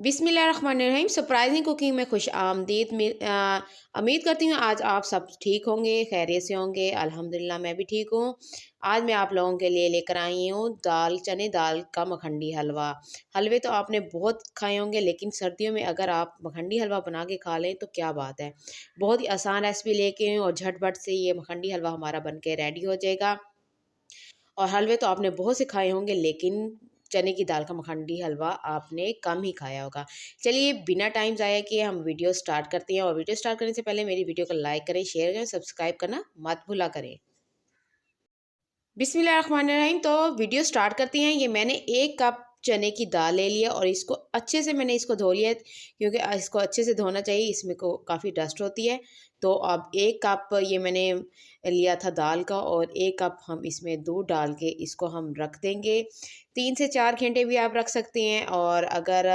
बिस्मिल्लाहिर्रहमानिर्रहीम। Surprising cooking में खुश आमदीद। उम्मीद करती हूँ आज आप सब ठीक होंगे, खैरियत से होंगे। अल्हम्दुलिल्लाह मैं भी ठीक हूँ। आज मैं आप लोगों के लिए लेकर आई हूँ चने दाल का मखंडी हलवा। हलवे तो आपने बहुत खाए होंगे, लेकिन सर्दियों में अगर आप मखंडी हलवा बना के खा लें तो क्या बात है। बहुत ही आसान रेसिपी लेके आई हूँ और झटपट से ये मखंडी हलवा हमारा बन के रेडी हो जाएगा। और हलवे तो आपने बहुत से खाए होंगे, लेकिन चने की दाल का मखंडी हलवा आपने कम ही खाया होगा। चलिए बिना टाइम ज़ाया किए हम वीडियो स्टार्ट करते हैं। और वीडियो स्टार्ट करने से पहले मेरी वीडियो को लाइक करें, शेयर करें, सब्सक्राइब करना मत भूला करें। बिस्मिल्लाहिर्रहमानिर्रहीम। तो वीडियो स्टार्ट करते हैं। ये मैंने 1 कप चने की दाल ले लिया और इसको अच्छे से मैंने इसको धो लिया, क्योंकि इसको अच्छे से धोना चाहिए, इसमें को काफ़ी डस्ट होती है। तो अब 1 कप ये मैंने लिया था दाल का, और 1 कप हम इसमें दूध डाल के इसको हम रख देंगे। 3 से 4 घंटे भी आप रख सकते हैं, और अगर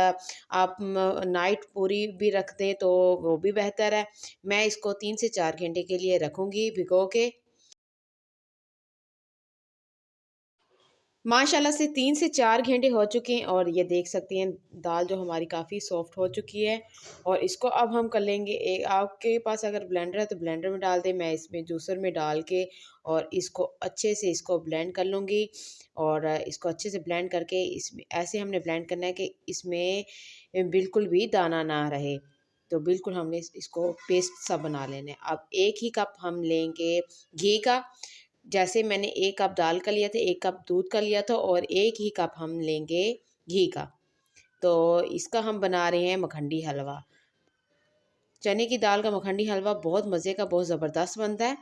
आप नाइट पूरी भी रख दें तो वो भी बेहतर है। मैं इसको 3 से 4 घंटे के लिए रखूँगी भिगो के। माशाल्लाह से 3 से 4 घंटे हो चुके हैं, और ये देख सकती हैं दाल जो हमारी काफ़ी सॉफ्ट हो चुकी है। और इसको अब हम कर लेंगे, आपके पास अगर ब्लेंडर है तो ब्लेंडर में डाल दें। मैं इसमें जूसर में डाल के और इसको अच्छे से इसको ब्लेंड कर लूँगी। और इसको अच्छे से ब्लेंड करके इसमें ऐसे हमने ब्लेंड करना है कि इसमें बिल्कुल भी दाना ना रहे। तो बिल्कुल हमने इसको पेस्ट सा बना लेना है। अब 1 ही कप हम लेंगे घी का। जैसे मैंने 1 कप दाल का लिया था, 1 कप दूध का लिया था, और 1 ही कप हम लेंगे घी का। तो इसका हम बना रहे हैं मखंडी हलवा। चने की दाल का मखंडी हलवा बहुत मज़े का, बहुत ज़बरदस्त बनता है।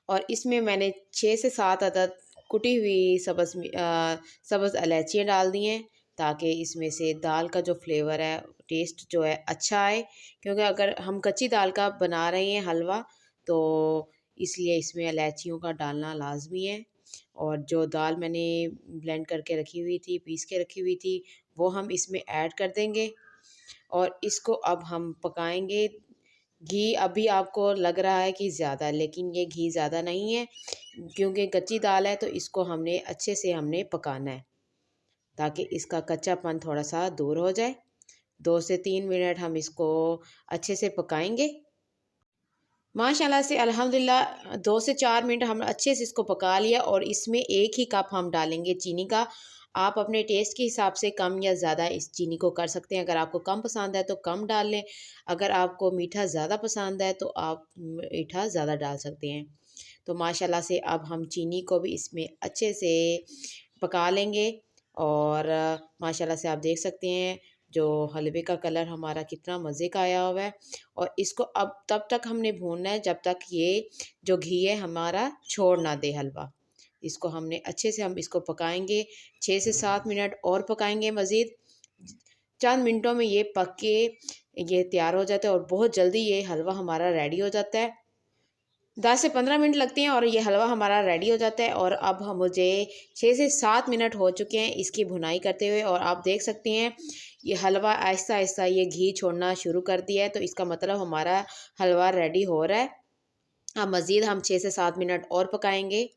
और इसमें मैंने 6 से 7 अदद कुटी हुई सब्ज़ इलायचियाँ डाल दी हैं, ताकि इसमें से दाल का जो फ्लेवर है, टेस्ट जो है अच्छा आए। क्योंकि अगर हम कच्ची दाल का बना रहे हैं हलवा, तो इसलिए इसमें इलायचियों का डालना लाज़मी है। और जो दाल मैंने ब्लेंड करके रखी हुई थी, पीस के रखी हुई थी, वो हम इसमें ऐड कर देंगे। और इसको अब हम पकाएंगे। घी अभी आपको लग रहा है कि ज़्यादा, लेकिन ये घी ज़्यादा नहीं है, क्योंकि कच्ची दाल है। तो इसको हमने अच्छे से हमने पकाना है, ताकि इसका कच्चापन थोड़ा सा दूर हो जाए। 2 से 3 मिनट हम इसको अच्छे से पकाएंगे। माशाल्लाह से अल्हम्दुलिल्लाह 2 से 4 मिनट हम अच्छे से इसको पका लिया। और इसमें 1 ही कप हम डालेंगे चीनी का। आप अपने टेस्ट के हिसाब से कम या ज़्यादा इस चीनी को कर सकते हैं। अगर आपको कम पसंद है तो कम डाल लें, अगर आपको मीठा ज़्यादा पसंद है तो आप मीठा ज़्यादा डाल सकते हैं। तो माशाल्लाह से अब हम चीनी को भी इसमें अच्छे से पका लेंगे। और माशाल्लाह से आप देख सकते हैं जो हलवे का कलर हमारा कितना मज़े का आया हुआ है। और इसको अब तब तक हमने भूनना है जब तक ये जो घी है हमारा छोड़ ना दे हलवा। इसको हमने अच्छे से हम इसको पकाएंगे, 6 से 7 मिनट और पकाएंगे मज़ीद। चंद मिनटों में ये पक के ये तैयार हो जाता है, और बहुत जल्दी ये हलवा हमारा रेडी हो जाता है। 10 से 15 मिनट लगते हैं और ये हलवा हमारा रेडी हो जाता है। और अब हम मुझे 6 से 7 मिनट हो चुके हैं इसकी भुनाई करते हुए, और आप देख सकते हैं ये हलवा आहिस्ता आहिस्ता ये घी छोड़ना शुरू कर दिया है। तो इसका मतलब हमारा हलवा रेडी हो रहा है। अब मज़ीद हम 6 से 7 मिनट और पकाएंगे।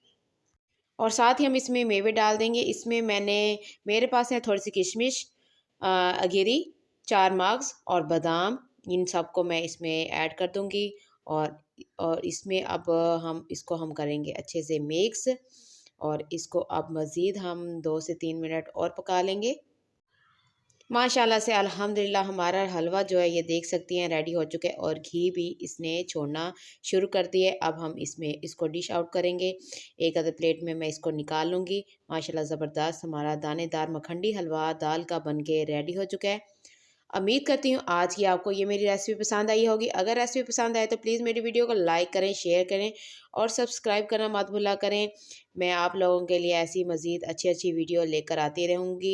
और साथ ही हम इसमें मेवे डाल देंगे। इसमें मेरे पास है थोड़ी सी किशमिश, अगेरी, 4 मग्स और बादाम। इन सबको मैं इसमें ऐड कर दूंगी। और इसमें अब हम करेंगे अच्छे से मिक्स। और इसको अब मज़ीद हम 2 से 3 मिनट और पका लेंगे। माशाल्लाह से अल्हम्दुलिल्लाह हमारा हलवा जो है ये देख सकती हैं रेडी हो चुका है, और घी भी इसने छोड़ना शुरू कर दिया है। अब हम इसमें इसको डिश आउट करेंगे। एक अदर प्लेट में मैं इसको निकाल लूँगी। माशाल्लाह ज़बरदस्त हमारा दानेदार मखंडी हलवा दाल का बन के रेडी हो चुका है। उम्मीद करती हूँ आज की आपको ये मेरी रेसिपी पसंद आई होगी। अगर रेसिपी पसंद आए तो प्लीज़ मेरी वीडियो को लाइक करें, शेयर करें, और सब्सक्राइब करना मत भूला करें। मैं आप लोगों के लिए ऐसी मज़ीद अच्छी अच्छी वीडियो लेकर आती रहूँगी,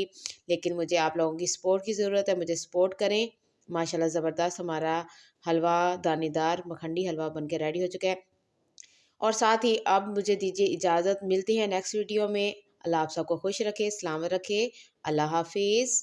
लेकिन मुझे आप लोगों की सपोर्ट की ज़रूरत है। मुझे सपोर्ट करें। माशाल्लाह ज़बरदस्त हमारा हलवा दानेदार मखंडी हलवा बन के रेडी हो चुका है। और साथ ही अब मुझे दीजिए इजाज़त। मिलती है नेक्स्ट वीडियो में। अल्लाह आप सबको खुश रखे, सलामत रखे। अल्लाह हाफिज़।